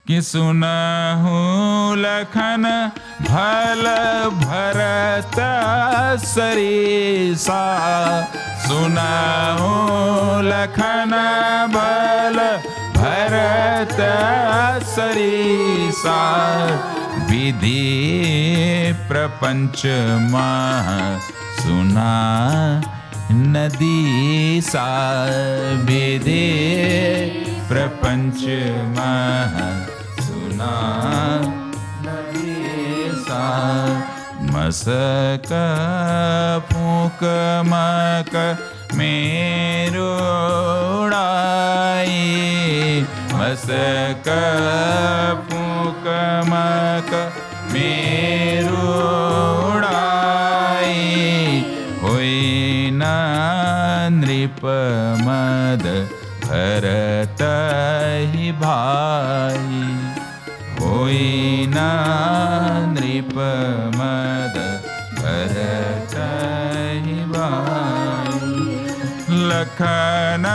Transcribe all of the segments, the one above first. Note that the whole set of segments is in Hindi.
कि सुनहु लखन भल भरत सरीसा। सुनहु लखन भल भरत सरीसा। विधि प्रपंच मह सुना नदी सा। विधि प्रपंच मह सुना नदी सा। मसक फूक मक मेरो उड़ाई। मसक फूक मक मेरो उड़ाई। होई न नृप मद भरत ही भाई। होई न नृप मद भरत ही भाई। लखन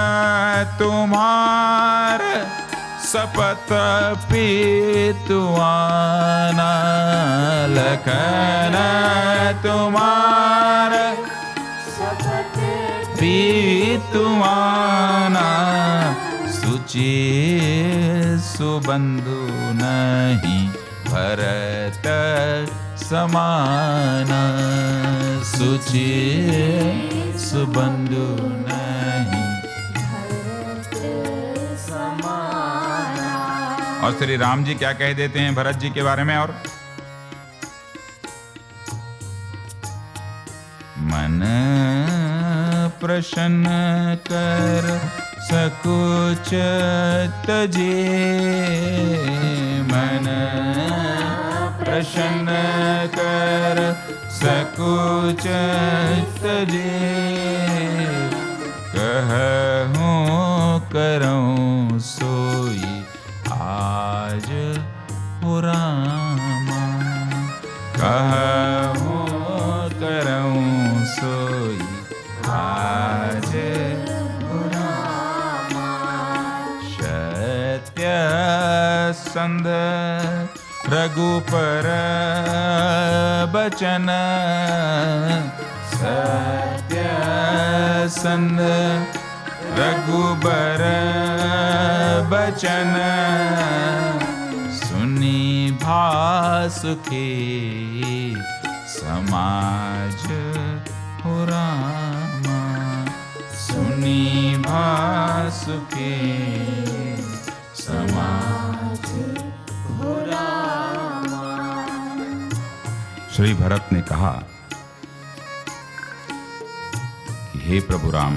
तुम्हार सपत पीतुआना। लखन तुम्हार सपत पीतुआना। सुचि सुबंधु नहीं भरत समाना। सुचि सुबंधु नहीं भरत समाना। और श्री राम जी क्या कह देते हैं भरत जी के बारे में? और मन प्रसन्न कर सकुच तजे। मन प्रसन्न कर सकुच तजे। कहूँ करऊँ सोई आज हो रामा। कहूँ करऊँ सोई आज हो रामा। सत्य संध रघुपर बचन। सत्य संध रघुबर बचन। सुनी भासुके समाज हो रामा। सुनी भासुके समाज हो रामा। श्री भरत ने कहा कि हे प्रभु राम,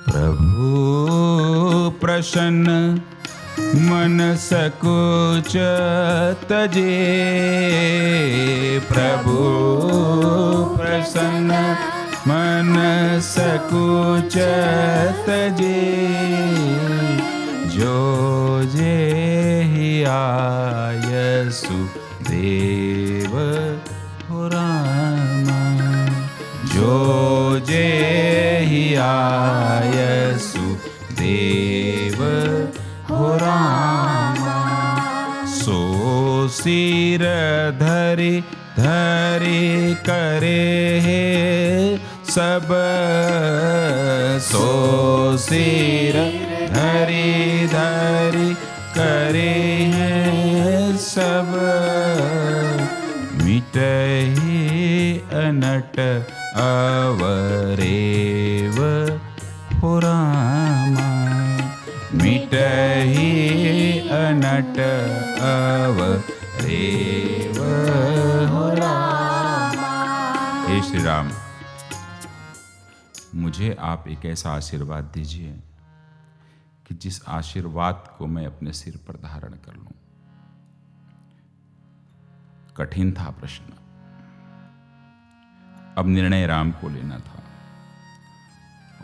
प्रभु प्रसन्न मन सकुच तजे। प्रभु प्रसन्न मन सकुच तजे। जो जे ही आयसु देव हो रामा। जो जे ही आयसु देव हो रामा। सो सिर धरि धरि करे है सब। सो सिर धरि धरि करे है सब। मिटहि अनट अवरेव हो रामा। मिटहि अनट अवरेव हो रामा। हे श्री राम, मुझे आप एक ऐसा आशीर्वाद दीजिए कि जिस आशीर्वाद को मैं अपने सिर पर धारण कर लूं। कठिन था प्रश्न, अब निर्णय राम को लेना था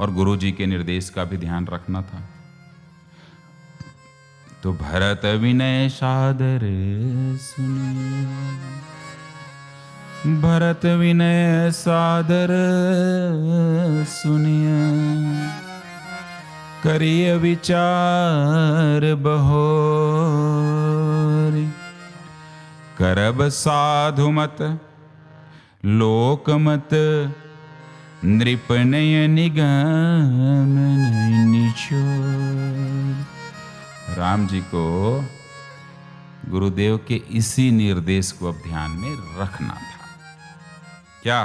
और गुरु जी के निर्देश का भी ध्यान रखना था। तो भरत विनय सादर सुनिए। भरत विनय सादर सुनिए। करिय विचार बहोरी। करब साधु मत लोकमत नृपनय निगम निचोर। राम जी को गुरुदेव के इसी निर्देश को अब ध्यान में रखना था। क्या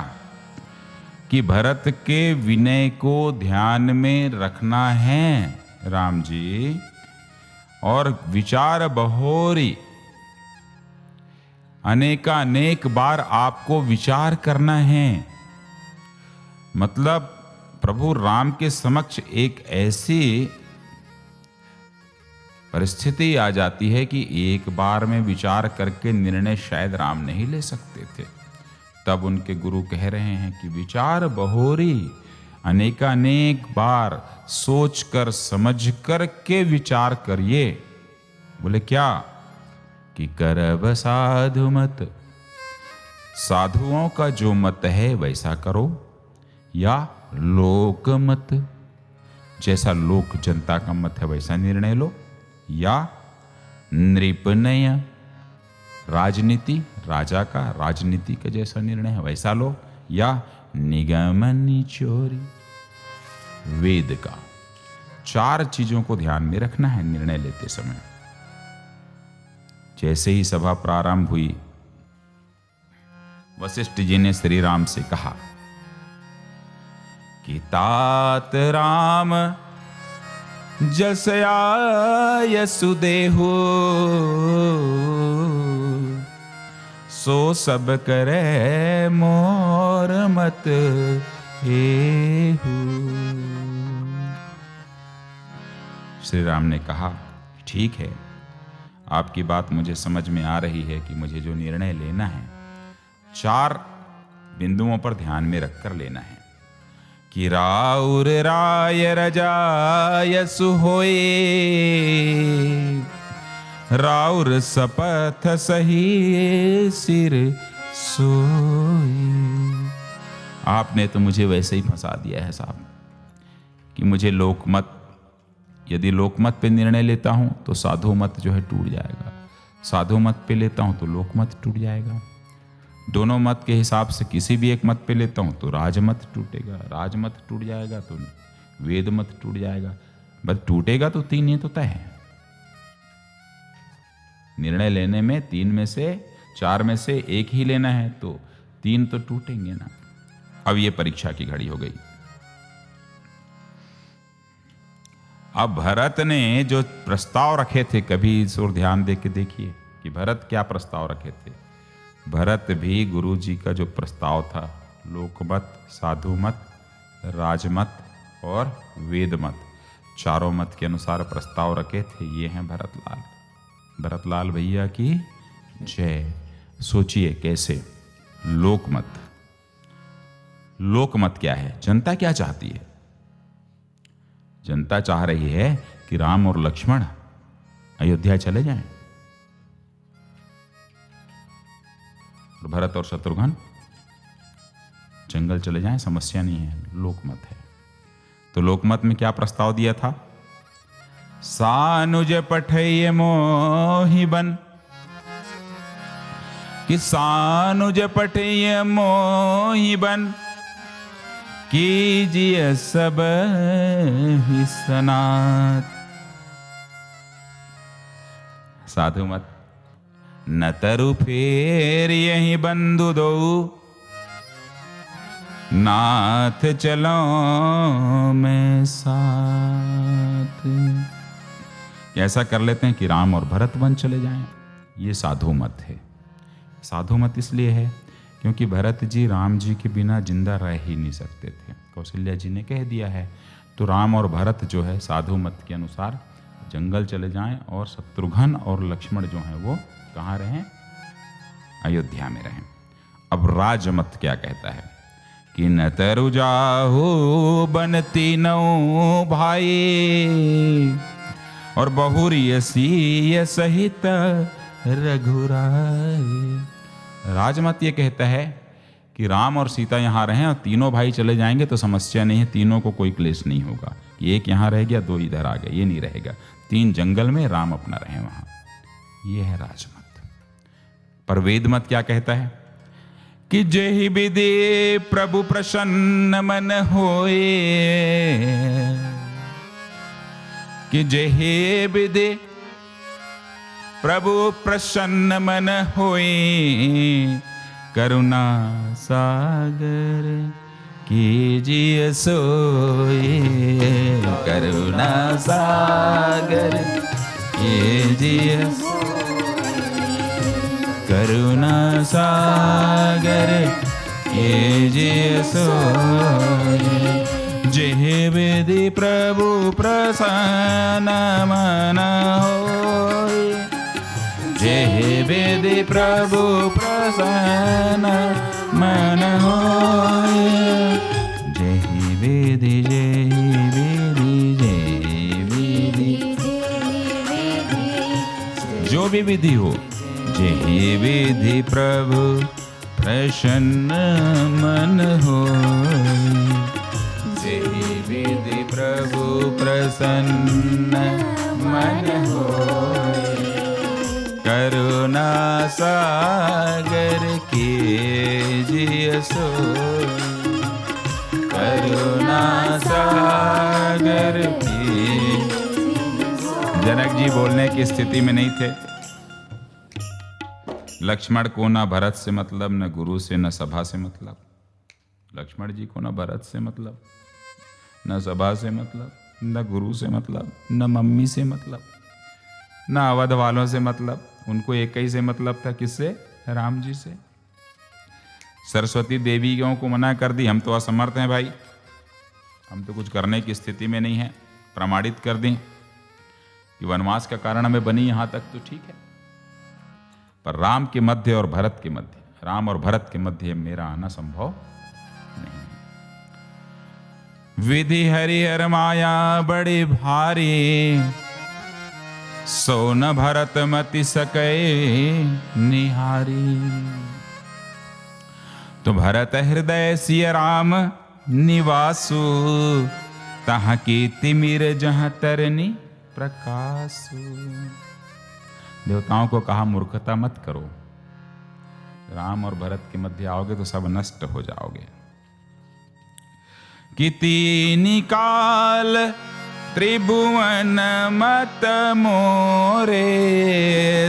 कि भरत के विनय को ध्यान में रखना है राम जी, और विचार बहोरी, अनेकानेक बार आपको विचार करना है। मतलब प्रभु राम के समक्ष एक ऐसी परिस्थिति आ जाती है कि एक बार में विचार करके निर्णय शायद राम नहीं ले सकते थे। तब उनके गुरु कह रहे हैं कि विचार बहोरी, अनेकानेक बार सोच कर समझ कर के विचार करिए। बोले क्या कि करब साधु मत, साधुओं का जो मत है वैसा करो, या लोक मत, जैसा लोक जनता का मत है वैसा निर्णय लो, या नृपनय, राजनीति, राजा का राजनीति का जैसा निर्णय है वैसा लो, या निगम निचोरी, वेद का। 4 चीजों को ध्यान में रखना है निर्णय लेते समय। जैसे ही सभा प्रारंभ हुई, वशिष्ठ जी ने श्री राम से कहा कि तात राम जस आय सुदेहु, सो सब करे मोर मत हेहु। श्री राम ने कहा ठीक है, आपकी बात मुझे समझ में आ रही है कि मुझे जो निर्णय लेना है 4 बिंदुओं पर ध्यान में रखकर लेना है कि राउर राय रजाय सुहोए, राउर सपथ सही सिर सोई। आपने तो मुझे वैसे ही फंसा दिया है साहब कि मुझे लोकमत, यदि लोकमत पे निर्णय लेता हूं तो साधु मत जो है टूट जाएगा, साधु मत पे लेता हूं तो लोकमत टूट जाएगा, दोनों मत के हिसाब से किसी भी एक मत पे लेता हूं तो राजमत टूटेगा, राजमत टूट जाएगा तो वेद मत टूट जाएगा। बस टूटेगा तो 3 ही तो तय है। निर्णय लेने में 3 में से 4 में से एक ही लेना है तो 3 तो टूटेंगे ना। अब ये परीक्षा की घड़ी हो गई। अब भरत ने जो प्रस्ताव रखे थे, कभी इस ओर ध्यान दे के देखिए कि भरत क्या प्रस्ताव रखे थे। भरत भी गुरु जी का जो प्रस्ताव था, लोकमत, साधु मत, राजमत और वेद मत, 4 मत के अनुसार प्रस्ताव रखे थे। ये हैं भरतलाल। भरतलाल भैया की जय। सोचिए कैसे लोकमत। लोकमत क्या है? जनता क्या चाहती है? जनता चाह रही है कि राम और लक्ष्मण अयोध्या चले जाएं और भरत और शत्रुघ्न जंगल चले जाएं, समस्या नहीं है। लोकमत है। तो लोकमत में क्या प्रस्ताव दिया था? सानुज पठय मोहि बन, कि सानुज पठय मोहि बन, कीजिए सब ही सनात। साधु मत न तरु फेर यही बंधु दो, नाथ चलो मैं साथ। ऐसा कर लेते हैं कि राम और भरत वन चले जाएं। ये साधु मत है। साधु मत इसलिए है क्योंकि भरत जी राम जी के बिना जिंदा रह ही नहीं सकते थे। कौशल्या जी ने कह दिया है। तो राम और भरत जो है साधु मत के अनुसार जंगल चले जाएं और शत्रुघ्न और लक्ष्मण जो हैं वो कहाँ रहें? अयोध्या में रहें। अब राजमत क्या कहता है कि न तरु जाहु बन तीनों भाई, और बहुरिय सीय सहित रघुराय। राजमत ये कहता है कि राम और सीता यहाँ रहें और तीनों भाई चले जाएंगे तो समस्या नहीं है, तीनों को कोई क्लेश नहीं होगा कि एक यहाँ रह गया, 2 इधर आ गए, ये नहीं रहेगा। 3 जंगल में, राम अपना रहे वहां। ये है राजमत। पर वेद मत क्या कहता है कि जेहि विधि प्रभु प्रसन्न मन होए, कि जेहि विधि प्रभु प्रसन्न मन होए, करुणा सागर कीजिए सोए, करुणा सागर कीजिए, करुणा सागर कीजिए सोए, जेहि विधि प्रभु प्रसन्न मन होए, जेहि विधि प्रभु प्रसन्न मन होए, जेहि विधि, जेहि विधि, जेहि विधि, जो भी विधि हो, जेहि विधि प्रभु प्रसन्न मन होए, जेहि विधि प्रभु प्रसन्न मन होए, करुणा सागर कीजिए सोए, करुणा सागर की। जनक जी बोलने की स्थिति में नहीं थे। लक्ष्मण को ना भरत से मतलब, न गुरु से, न सभा से मतलब। लक्ष्मण जी को न भरत से मतलब, न सभा से मतलब, न गुरु से मतलब, न मम्मी से मतलब, न अवध वालों से मतलब। उनको एक ही से मतलब था, किससे? राम जी से। सरस्वती देवी को मना कर दी, हम तो असमर्थ हैं भाई, हम तो कुछ करने की स्थिति में नहीं है। प्रमाणित कर दें कि वनवास का कारण हमें बनी, यहां तक तो ठीक है, पर राम के मध्य और भरत के मध्य, राम और भरत के मध्य मेरा आना संभव नहीं। विधि हरिहर माया बड़ी भारी, सो न भरत मति सके निहारी। तो भरत हृदय सिय राम निवासु, तहाँ की तिमिर जहाँ तरनी प्रकाशु। देवताओं को कहा मूर्खता मत करो, राम और भरत के मध्य आओगे तो सब नष्ट हो जाओगे। कि तीन काल त्रिभुवन मत मोरे,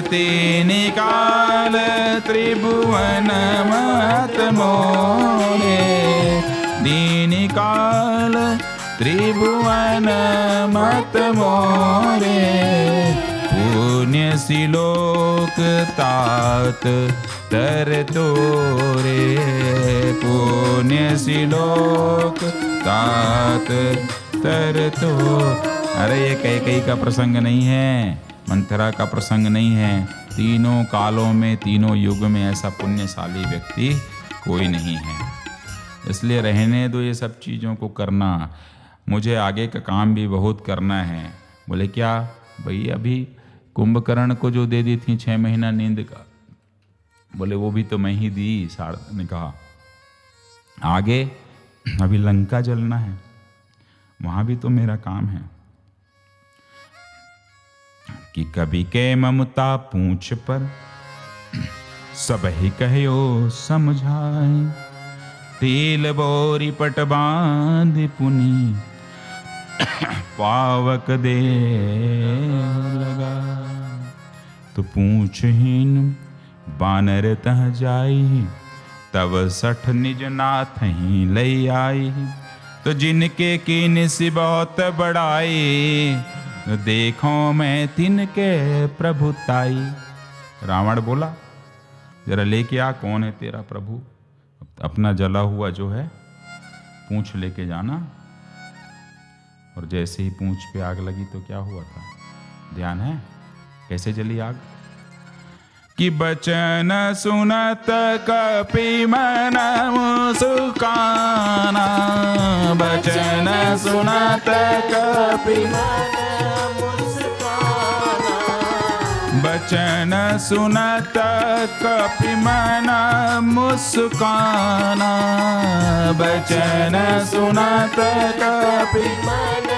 तीन काल त्रिभुवन मत मोरे, तीन काल त्रिभुवन मत मोरे। पुण्य सिलोक तात तर तोरे, पुण्य सिलोक तात तर तो। अरे ये कैकेयी का प्रसंग नहीं है, मंथरा का प्रसंग नहीं है। तीनों कालों में, तीनों युग में ऐसा पुण्यशाली व्यक्ति कोई नहीं है। इसलिए रहने दो ये सब चीज़ों को करना, मुझे आगे का काम भी बहुत करना है। बोले क्या भाई? अभी कुंभकर्ण को जो दे दी थी 6 महीना नींद का, बोले वो भी तो मैं ही दी। सारद ने कहा आगे अभी लंका जलना है, वहां भी तो मेरा काम है। कि कभी के ममता पूछ पर सब ही कहो समझाए, तेल बोरी पट बांध पुनी पावक दे लगा। तो पूछहीन बानर तह जाई, तब 60 निज नाथ ही लई आई। तो जिनके कीन सी बहुत बड़ाई, देखो मैं तिनके प्रभुताई। रावण बोला जरा लेके आ, कौन है तेरा प्रभु? अपना जला हुआ जो है पूंछ लेके जाना। और जैसे ही पूंछ पे आग लगी तो क्या हुआ था, ध्यान है कैसे जली आग? कि बचन सुनत कपि मन मुस्काना, बचन सुनत कपि मन मुस्काना, बचन सुनत कपि मन मुस्काना, बचन सुनत कपि मन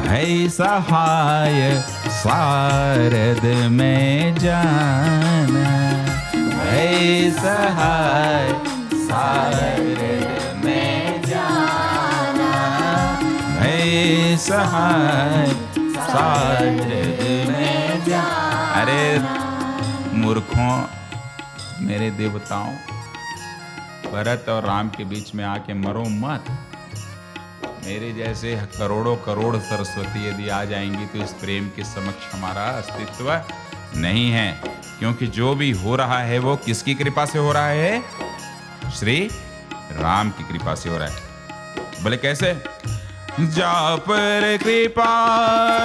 है सहाय सारद में जाना, है सहाय सारद में जाना, है सहाय सारद में जाना। अरे मूर्खों, मेरे देवताओं, भरत और राम के बीच में आके मरो मत। मेरे जैसे करोड़ों करोड़ सरस्वती यदि आ जाएंगी तो इस प्रेम के समक्ष हमारा अस्तित्व नहीं है, क्योंकि जो भी हो रहा है वो किसकी कृपा से हो रहा है? श्री राम की कृपा से हो रहा है। बोले कैसे? जा पर कृपा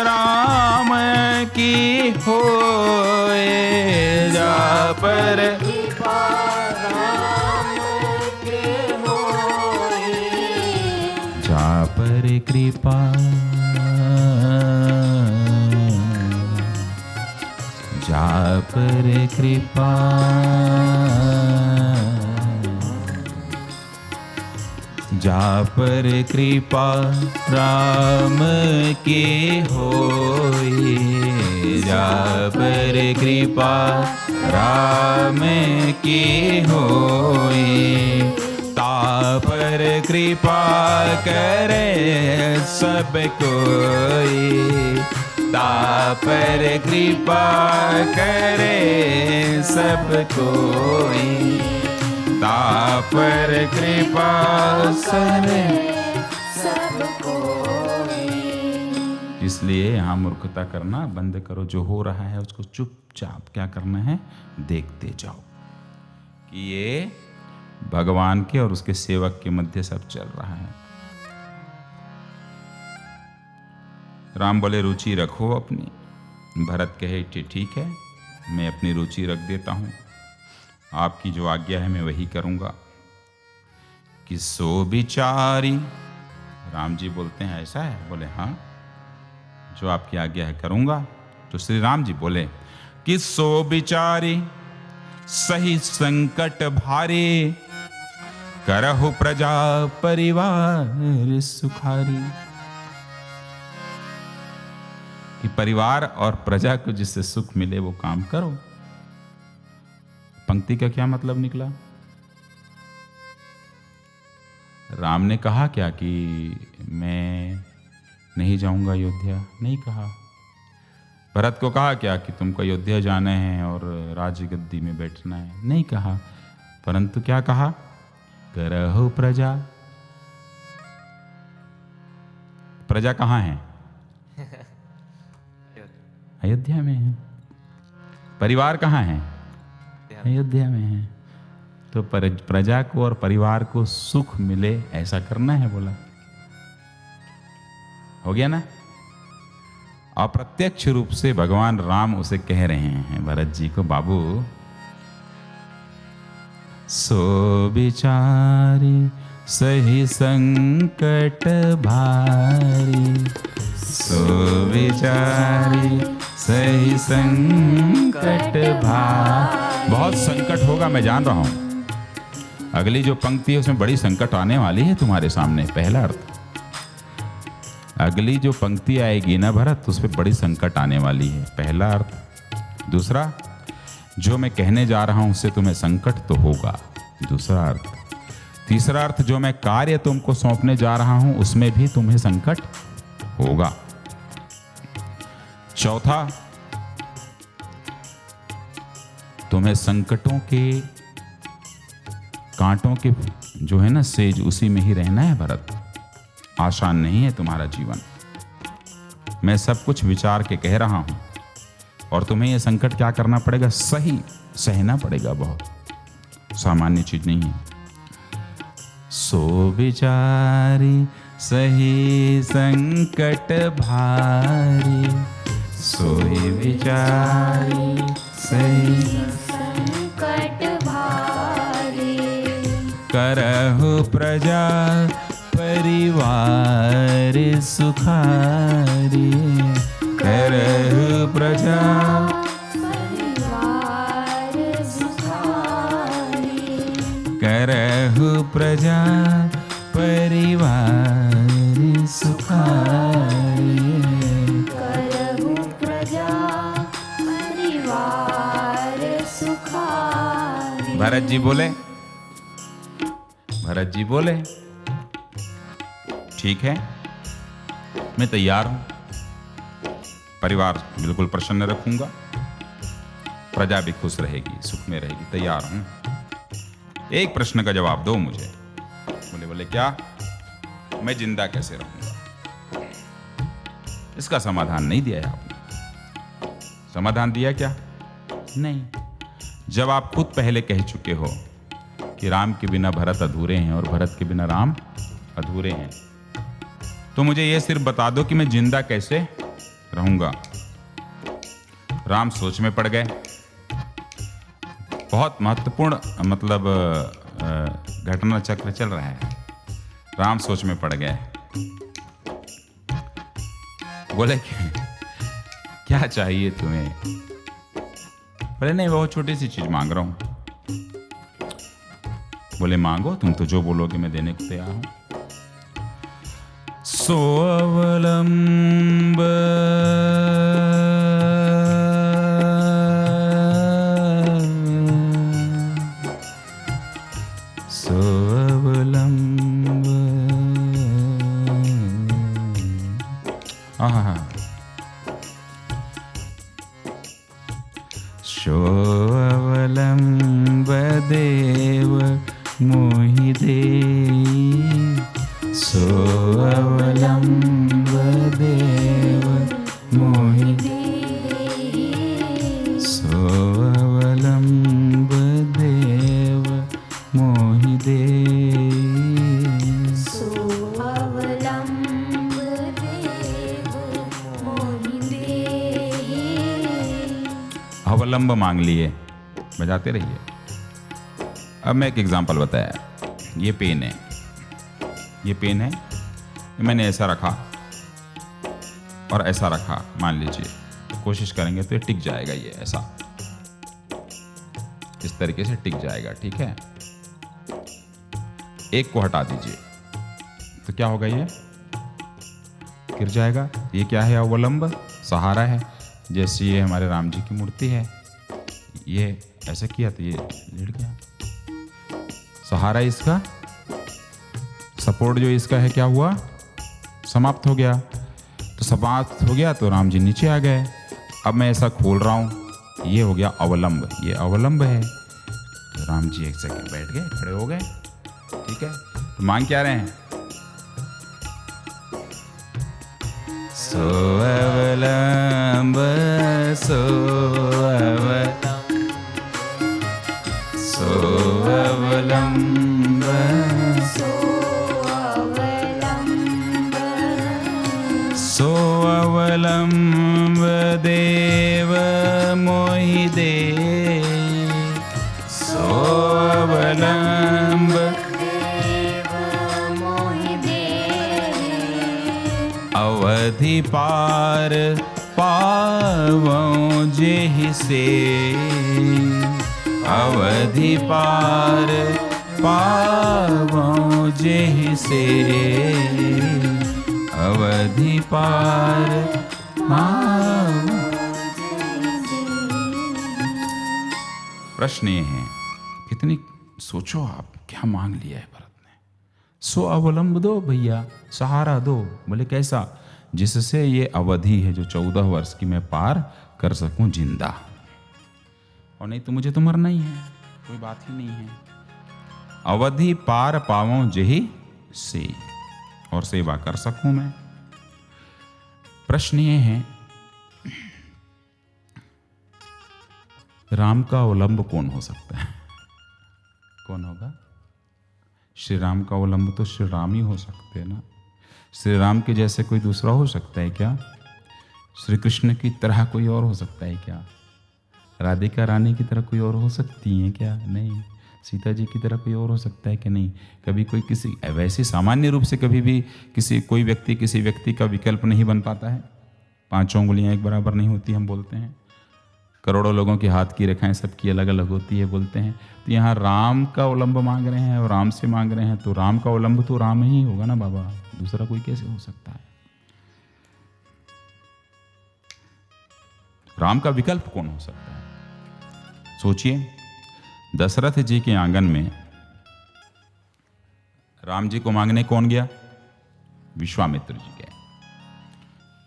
राम की होए, जा पर कृपा राम की होए, जा पर कृपा, जा पर कृपा, जा पर कृपा राम की होई, जा पर कृपा राम की होई, ता पर कृपा करे सब कोई, ता पर कृपा करे सब कोई, ता पर कृपा सरे सब कोई। इसलिए यहाँ मूर्खता करना बंद करो। जो हो रहा है उसको चुपचाप क्या करना है? देखते जाओ कि ये भगवान के और उसके सेवक के मध्य सब चल रहा है। राम बोले रुचि रखो अपनी। भरत कहे ठीक है, मैं अपनी रुचि रख देता हूँ, आपकी जो आज्ञा है मैं वही करूँगा। कि सो विचारी, राम जी बोलते हैं ऐसा है? बोले हाँ, जो आपकी आज्ञा है करूँगा। तो श्री राम जी बोले कि सो विचारी सही संकट भारी, करहु प्रजा परिवार सुखारी। कि परिवार और प्रजा को जिससे सुख मिले वो काम करो। पंक्ति का क्या मतलब निकला? राम ने कहा क्या कि मैं नहीं जाऊंगा अयोध्या? नहीं कहा। भरत को कहा क्या कि तुमको अयोध्या जाना है और राज्य गद्दी में बैठना है? नहीं कहा। परंतु क्या कहा? करहु प्रजा। प्रजा कहाँ है? अयोध्या में है। परिवार कहाँ है? अयोध्या में है। तो प्रजा को और परिवार को सुख मिले ऐसा करना है, बोला। हो गया ना? अप्रत्यक्ष रूप से भगवान राम उसे कह रहे हैं भरत जी को, बाबू सो विचारी सही संकट भारी, सो विचारी सही संकट भारी। बहुत संकट होगा, मैं जान रहा हूं। अगली जो पंक्ति है उसमें बड़ी संकट आने वाली है तुम्हारे सामने। पहला अर्थ, अगली जो पंक्ति आएगी ना भरत, उस पर बड़ी संकट आने वाली है। पहला अर्थ। दूसरा, जो मैं कहने जा रहा हूं उससे तुम्हें संकट तो होगा। दूसरा अर्थ। तीसरा अर्थ, जो मैं कार्य तुमको सौंपने जा रहा हूं उसमें भी तुम्हें संकट होगा। चौथा, तुम्हें संकटों के कांटों के जो है ना सेज, उसी में ही रहना है भरत। आसान नहीं है तुम्हारा जीवन। मैं सब कुछ विचार के कह रहा हूं और तुम्हें यह संकट क्या करना पड़ेगा? सही सहना पड़ेगा। बहुत सामान्य चीज नहीं है। सो विचारी सही संकट भारी, सोई विचारी सही संकट भारी, करहु प्रजा परिवार सुखारी, करहु प्रजा परिवार सुखारी, करहु प्रजा परिवार सुखारी। भरत जी बोले, भरत जी बोले ठीक है, मैं तैयार हूं, परिवार बिल्कुल प्रसन्न रखूंगा, प्रजा भी खुश रहेगी, सुख में रहेगी, तैयार हूं। एक प्रश्न का जवाब दो मुझे। बोले क्या? मैं जिंदा कैसे रहूंगा? इसका समाधान नहीं दिया है आपने। समाधान दिया क्या? नहीं। जब आप खुद पहले कह चुके हो कि राम के बिना भरत अधूरे हैं और भरत के बिना राम अधूरे हैं, तो मुझे यह सिर्फ बता दो कि मैं जिंदा कैसे रहूंगा। राम सोच में पड़ गए। बहुत महत्वपूर्ण घटना चक्र चल रहा है। राम सोच में पड़ गए। बोले क्या चाहिए तुम्हें? बोले नहीं, बहुत छोटी सी चीज मांग रहा हूं। बोले मांगो, तुम तो जो बोलोगे मैं देने को तैयार हूं। सो अवलंब सोऽवलम्ब देव मोहि देहि, सोऽवलम्ब देव मोहि देहि, सोऽवलम्ब देव मोहि देहि, सोऽवलम्ब देव मोहि देहि। अवलंब मांग लिए, बजाते रहिए। अब मैं एक एग्जांपल बताया। ये पेन है, ये पेन है, मैंने ऐसा रखा और ऐसा रखा, मान लीजिए, तो कोशिश करेंगे तो ये टिक जाएगा। ये ऐसा इस तरीके से टिक जाएगा, ठीक है। एक को हटा दीजिए तो क्या होगा? ये गिर जाएगा। ये क्या है? अवलंब, सहारा है। जैसे ये हमारे राम जी की मूर्ति है, ये ऐसा किया तो ये गिर गया। सहारा इसका, सपोर्ट जो इसका है, क्या हुआ? समाप्त हो गया। तो समाप्त हो गया तो राम जी नीचे आ गए। अब मैं ऐसा खोल रहा हूं, ये हो गया अवलंब, ये अवलंब है। तो राम जी एक जगह बैठ गए, खड़े हो गए, ठीक है। तो मांग क्या रहे हैं? सोअवलंब सोअवलंब सोअवलंब सोअवलंब देव मोहि देहि, सोअवलंब देव मोहि देहि, अवधि पार पावों जेहि से, अवधि पार पावों जेहि से, अवधि पार पावों। प्रश्न ये है, कितनी सोचो आप, क्या मांग लिया है भरत ने? सो अवलंब दो भैया, सहारा दो। बोले कैसा? जिससे ये अवधि है जो 14 वर्ष की, मैं पार कर सकूं जिंदा, और नहीं तो मुझे तो मरना ही है, कोई बात ही नहीं है। अवधि पार पावों जेहि से, और सेवा कर सकूं मैं। प्रश्न ये है, राम का अवलंब कौन हो सकता है? कौन होगा? श्री राम का अवलंब तो श्री राम ही हो सकते हैं ना। श्री राम के जैसे कोई दूसरा हो सकता है क्या? श्री कृष्ण की तरह कोई और हो सकता है क्या? राधिका रानी की तरह कोई और हो सकती है क्या? नहीं। सीता जी की तरह कोई और हो सकता है कि नहीं? कभी कोई किसी, वैसे सामान्य रूप से कभी भी कोई व्यक्ति किसी व्यक्ति का विकल्प नहीं बन पाता है। 5 उंगलियां एक बराबर नहीं होती, हम बोलते हैं। करोड़ों लोगों के हाथ की रेखाएं सबकी अलग अलग होती है, बोलते हैं। तो यहाँ राम का अवलंब मांग रहे हैं और राम से मांग रहे हैं, तो राम का अवलंब तो राम ही होगा ना बाबा, दूसरा कोई कैसे हो सकता है? राम का विकल्प कौन हो सकता है? सोचिए। दशरथ जी के आंगन में राम जी को मांगने कौन गया? विश्वामित्र जी गए।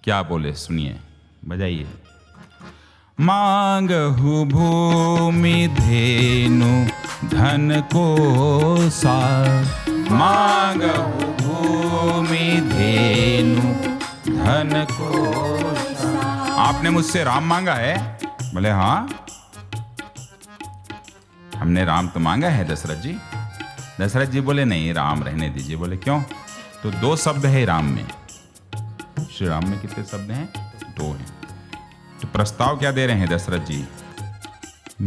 क्या बोले सुनिए, बजाइए। मांगहु भूमि धेनु धन को सार, मांगहु भूमि धेनु धन को सार। आपने मुझसे राम मांगा है? बोले हाँ, हमने राम तो मांगा है दशरथ जी। दशरथ जी बोले नहीं, राम रहने दीजिए। बोले क्यों? तो 2 शब्द है राम में। श्री राम में कितने शब्द हैं? 2 हैं। तो प्रस्ताव क्या दे रहे हैं दशरथ जी?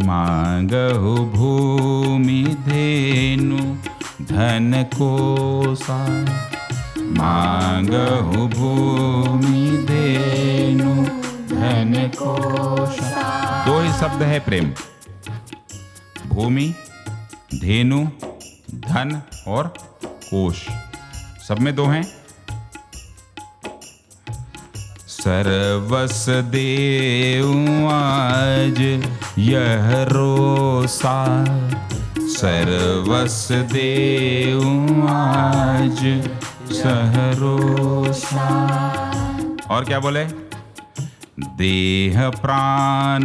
मांगहु भूमि धेनु धन को सार, मांगहु भूमि धेनु धन को सार। 2 ही शब्द है प्रेम, भूमि, धेनु, धन और कोश। सब में 2 हैं। सर्वस देऊं आज यह रोसा, सर्वस देऊं आज सहरोसा। और क्या बोले? देह प्राण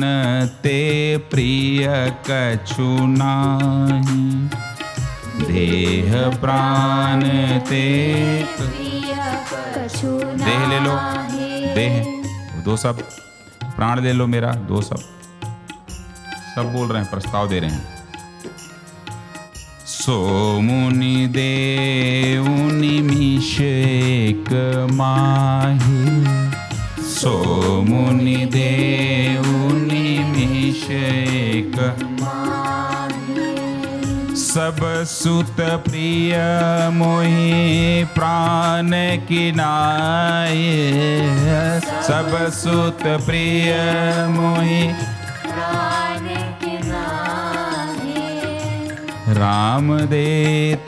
ते प्रिय कछु नाही, देह प्राण ते प्रिय कछु नाही। देह ले लो, देह 2 शब्द, प्राण ले लो मेरा 2 शब्द। सब बोल रहे हैं, प्रस्ताव दे रहे हैं। सो मुनि देव निमिष एक माही, सो मुनि देव निमिष एक माही। सब सुत प्रिय मोहि प्राण की नाये, सब सुत प्रिय मोहि प्राण की नाये। राम देत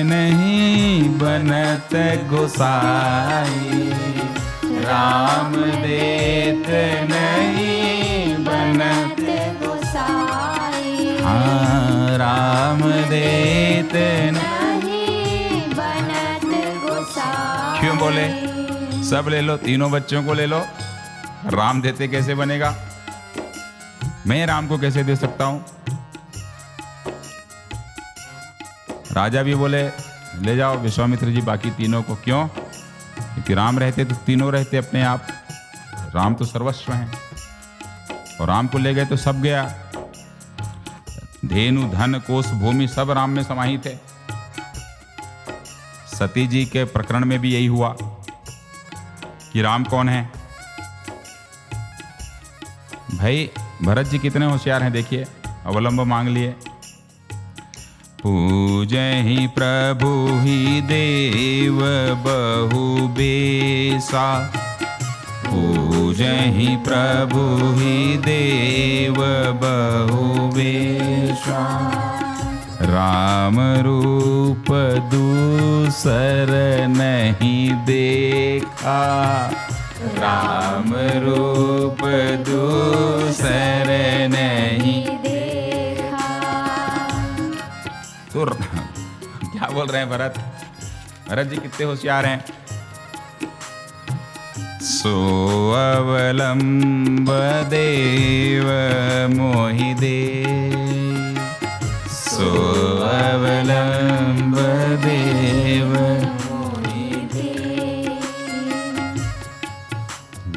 नहीं बनत गोसाई, राम देत नहीं बनत गोसाई। हाँ, राम देत नहीं बनत गोसाई। क्यों बोले? सब ले लो, तीनों बच्चों को ले लो। राम देते कैसे बनेगा? मैं राम को कैसे दे सकता हूं? राजा भी बोले ले जाओ विश्वामित्र जी बाकी तीनों को। क्यों? क्योंकि राम रहते तो तीनों रहते अपने आप। राम तो सर्वस्व हैं और राम को ले गए तो सब गया। धेनु धन कोष भूमि सब राम में समाहित है। सती जी के प्रकरण में भी यही हुआ कि राम कौन है। भाई भरत जी कितने होशियार हैं, देखिए अवलंब मांग लिए। पूजहि प्रभु ही देव बहु बेसा, पूजहि प्रभु ही देव बहु बेसा। राम रूप दूसर नहीं देखा, राम रूप दूसर नहीं देखा। तो क्या बोल रहे हैं भरत? भरत जी कितने होशियार हैं। सो अवलंब देव मोहि दे, सो अवलंब देव मोहि दे।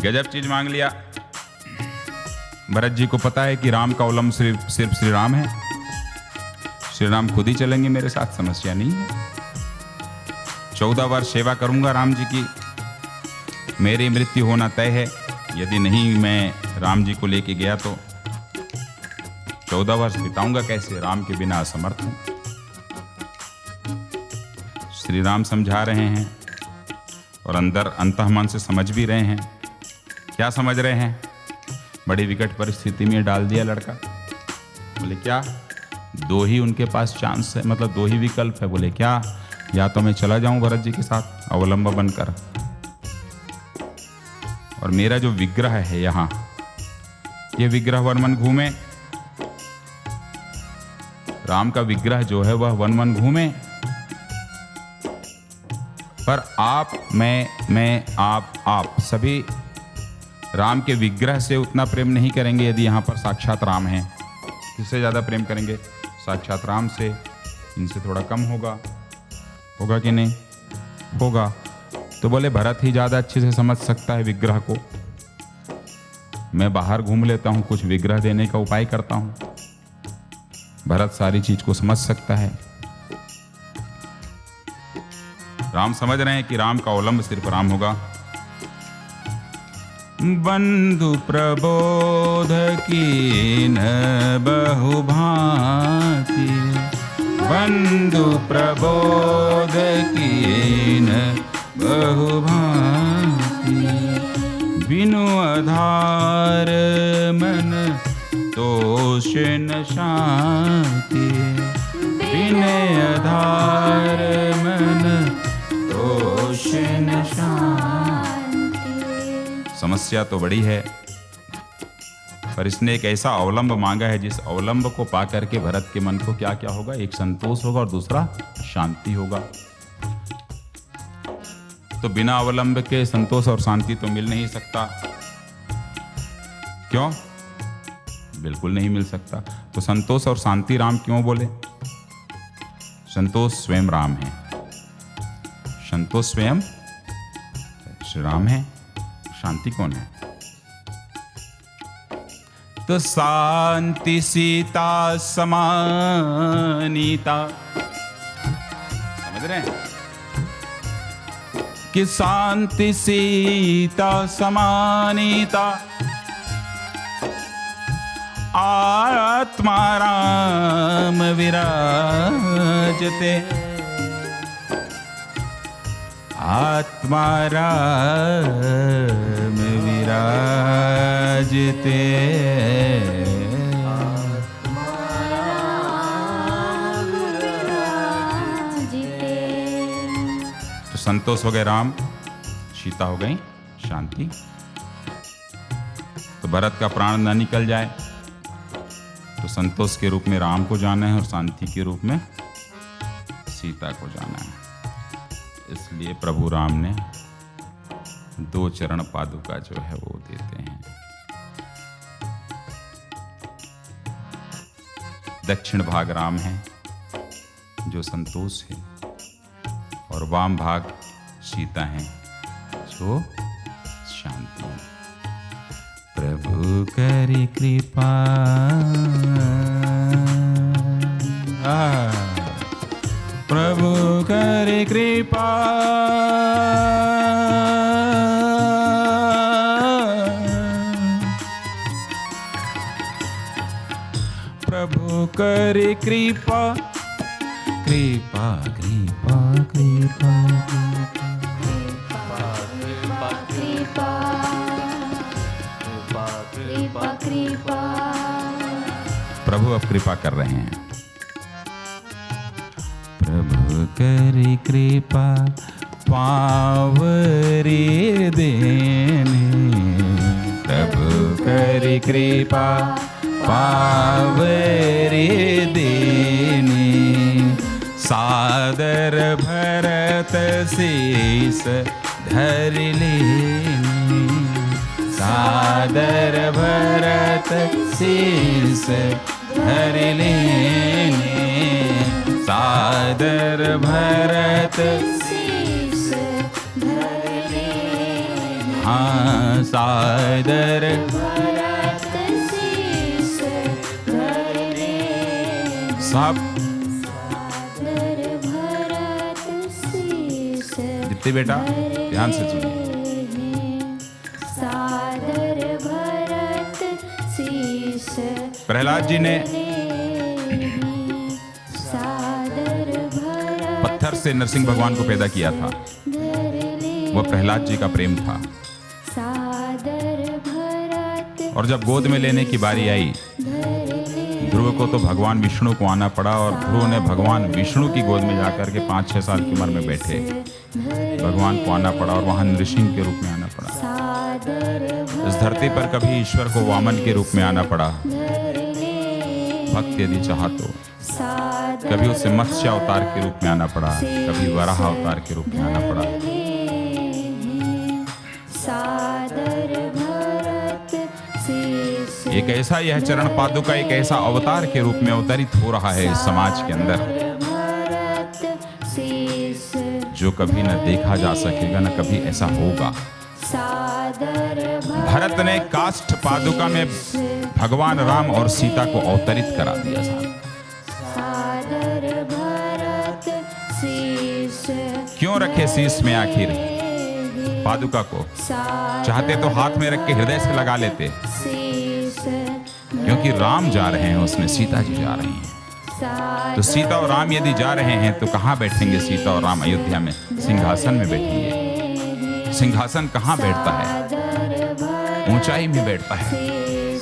गजब चीज मांग लिया। भरत जी को पता है कि राम का अवलंब सिर्फ श्री राम है। श्री राम खुद ही चलेंगे मेरे साथ, समस्या नहीं है। 14 वर्ष सेवा करूंगा राम जी की, मेरी मृत्यु होना तय है। यदि नहीं मैं राम जी को लेके गया तो 14 वर्ष बिताऊंगा कैसे? राम के बिना असमर्थ हूं। श्री राम समझा रहे हैं और अंदर अंतःमन से समझ भी रहे हैं। क्या समझ रहे हैं? बड़ी विकट परिस्थिति में डाल दिया लड़का। बोले क्या? 2 ही उनके पास चांस है, मतलब 2 ही विकल्प है। बोले क्या? या तो मैं चला जाऊं भरत जी के साथ अवलंब बनकर, और मेरा जो विग्रह है यहाँ, ये विग्रह वन मन घूमे, राम का विग्रह जो है वह वन वन घूमे, पर आप, मैं, आप सभी राम के विग्रह से उतना प्रेम नहीं करेंगे यदि यहाँ पर साक्षात राम हैं। किससे ज़्यादा प्रेम करेंगे? साक्षात राम से। इनसे थोड़ा कम होगा कि नहीं? होगा। तो बोले भरत ही ज़्यादा अच्छे से समझ सकता है विग्रह को। मैं बाहर घूम लेता हूँ, कुछ विग्रह देने का उपाय करता हूँ, भरत सारी चीज को समझ सकता है। राम समझ रहे हैं कि राम का अवलंब सिर्फ राम होगा। बंधु प्रबोध कीन बहु भांति, बंधु प्रबोध कीन बहु भांति, बिनु आधार मन तोष न शांति, बिन आधार मन तोष न शांति। समस्या तो बड़ी है, पर इसने एक ऐसा अवलंब मांगा है जिस अवलंब को पाकर के भरत के मन को क्या क्या होगा? एक संतोष होगा और दूसरा शांति होगा। तो बिना अवलंब के संतोष और शांति तो मिल नहीं सकता। क्यों? बिल्कुल नहीं मिल सकता। तो संतोष और शांति राम क्यों बोले? संतोष स्वयं राम है, संतोष स्वयं श्री राम है, शांति कौन है? तो शांति सीता समानीता, समझ रहे हैं कि शांति सीता समानीता, आत्मा राम विराजते, आत्मा राम विराजते, तो संतोष हो गए राम, सीता हो गई शांति। तो भरत का प्राण न निकल जाए तो संतोष के रूप में राम को जाना है और शांति के रूप में सीता को जाना है। इसलिए प्रभु राम ने 2 चरण पादुका जो है वो देते हैं। दक्षिण भाग राम है जो संतोष है, और वाम भाग सीता है जो शांति है। प्रभु करी कृपा, प्रभु करी कृपा, प्रभु करी कृपा, कृपा कृपा कृपा कृपा। प्रभु अब कृपा कर रहे हैं। प्रभु करी कृपा पावरी देने, प्रभु करी कृपा पावरी देने, सादर भरत शीस धर लेने, सादर भरत शीस धर लेने, सादर भरत शीस धर लेने, हाँ सादर भरत शीस धर लेने, सब सादर भरत शीस। दीप्ति बेटा ध्यान से सुनिए। प्रहलाद जी ने पत्थर से नरसिंह भगवान को पैदा किया था, वह प्रहलाद जी का प्रेम था। और जब गोद में लेने की बारी आई, ध्रुव को तो भगवान विष्णु को आना पड़ा, और ध्रुव ने भगवान विष्णु की गोद में जाकर के 5-6 साल की उम्र में बैठे भगवान को आना पड़ा, और वहां नृसिंह के रूप में आना पड़ा। इस धरती पर कभी ईश्वर को वामन के रूप में आना पड़ा, भक्त यदि चाहा तो। कभी उसे मत्स्य अवतार के रूप में आना पड़ा, कभी वराह अवतार के रूप में आना पड़ा। एक ऐसा यह चरण पादुका एक ऐसा अवतार के रूप में अवतरित हो रहा है इस समाज के अंदर, जो कभी न देखा जा सकेगा, न कभी ऐसा होगा। भरत ने काष्ठ पादुका में भगवान राम और सीता को अवतरित करा दिया था। क्यों रखे शीश में आखिर पादुका को? चाहते तो हाथ में रख के हृदय से लगा लेते, क्योंकि राम जा रहे हैं, उसमें सीता जी जा रही हैं। तो सीता और राम यदि जा रहे हैं तो कहाँ बैठेंगे सीता और राम? अयोध्या में सिंहासन में बैठेंगे। सिंहासन कहाँ बैठता है? ऊंचाई में बैठता है।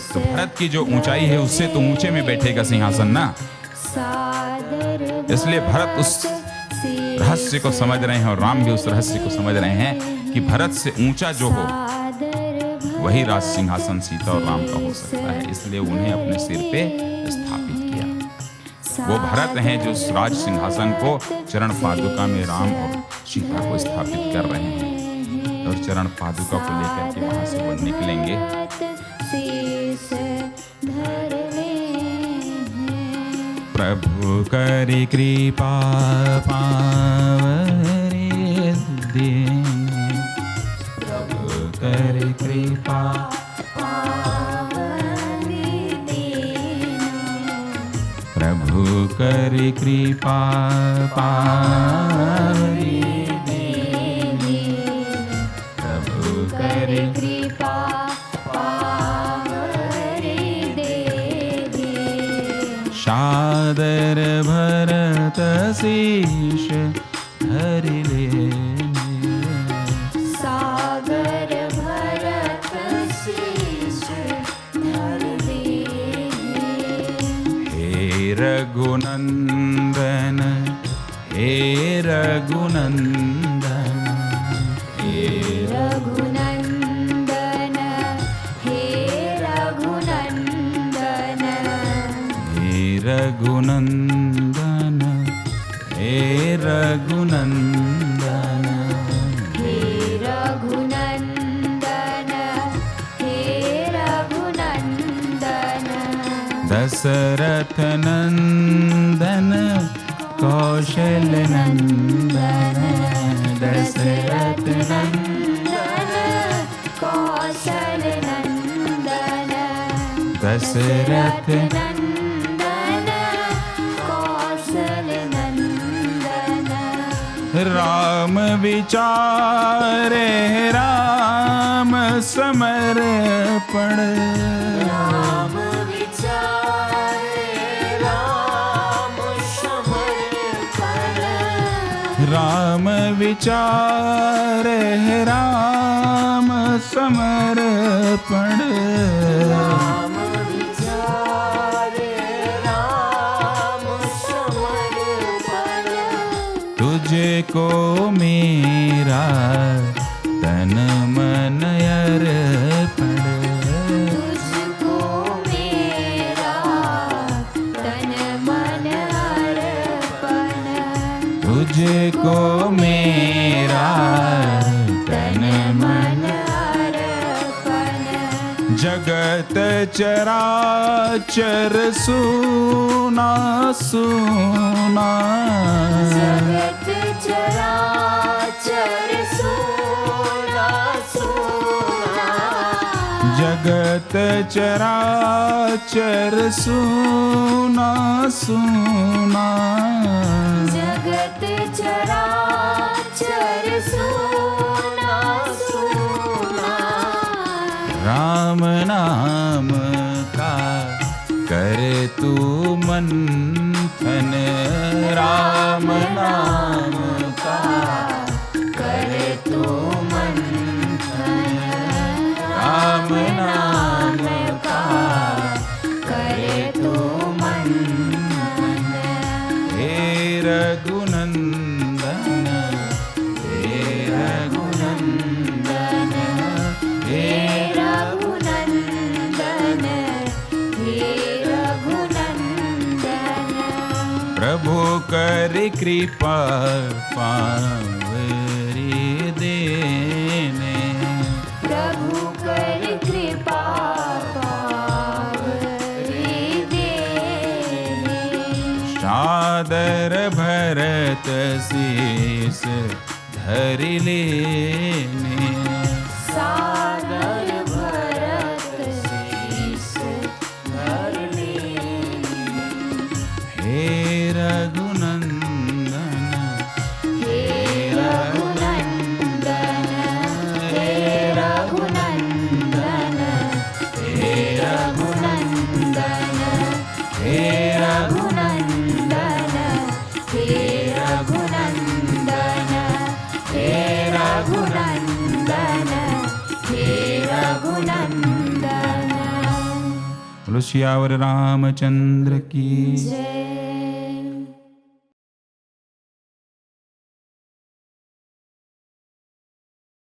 तो भरत की जो ऊंचाई है उससे तो ऊंचे में बैठेगा सिंहासन ना। इसलिए भरत उस रहस्य को समझ रहे हैं और राम भी उस रहस्य को समझ रहे हैं कि भरत से ऊंचा जो हो वही राज सिंहासन सीता और राम का हो सकता है। इसलिए उन्हें अपने सिर पे स्थापित किया। वो भरत हैं जो राज सिंहासन को चरण पादुका में राम और सीता को स्थापित कर रहे हैं। और चरण पादुका को लेकर के वहां से वो निकलेंगे। प्रभु करी कृपा पावरे दीन, प्रभु करी कृपा पावरे दीन, प्रभु करी कृपा पावरे दीन, प्रभु करी कृपा सादर भरत शीश धरि लेने, सादर भरत शीश धरि लेने। हे रघुनंदन, हे रघुनंदन, हे रघुनंदन, हे रघुनंदन, रघुनंदन, हे रघुनंदन, हे रघुनंदन, हे रघुनंदन। दशरथ नंदन कौशल नंदन, दशरथ नंदन कौशल नंदन, दशरथ राम विचारे राम समर्पण, राम विचारे राम समर्पण, राम विचारे राम समर्पण, राम विचारे राम समर्पण। तुझको मेरा तन मन अर्पण, तुझको मेरा तन मन अर्पण, तुझको मेरा तन मन अर्पण। जगत चराचर सुना सुना, जगत चराचर सुना सुना, जगत चराचर सुना सुना, जगत चराचर सुना सुना। राम नाम का कर तू मंथन, राम नाम का कर तू मंथन, राम नाम का कर तू मंथन। हे रघुनंदन, हे रघुनंदन, हे रघुनंदन, हे रघुनंदन। प्रभु कर कृपा पावरी देने, प्रभु कर कृपा पावरी देने, सादर भरत शीस धरि लेने, सादर भरत शीस धर लेने, हे रघुनंदन, हे रघुनंदन, हे रघुनंदन, हे रघुनंदन, हे रघुनंदन, हे रघुनंदन, हे रघुनंदन, हे रघुनंदन। बोलो सियावर रामचंद्र की जय।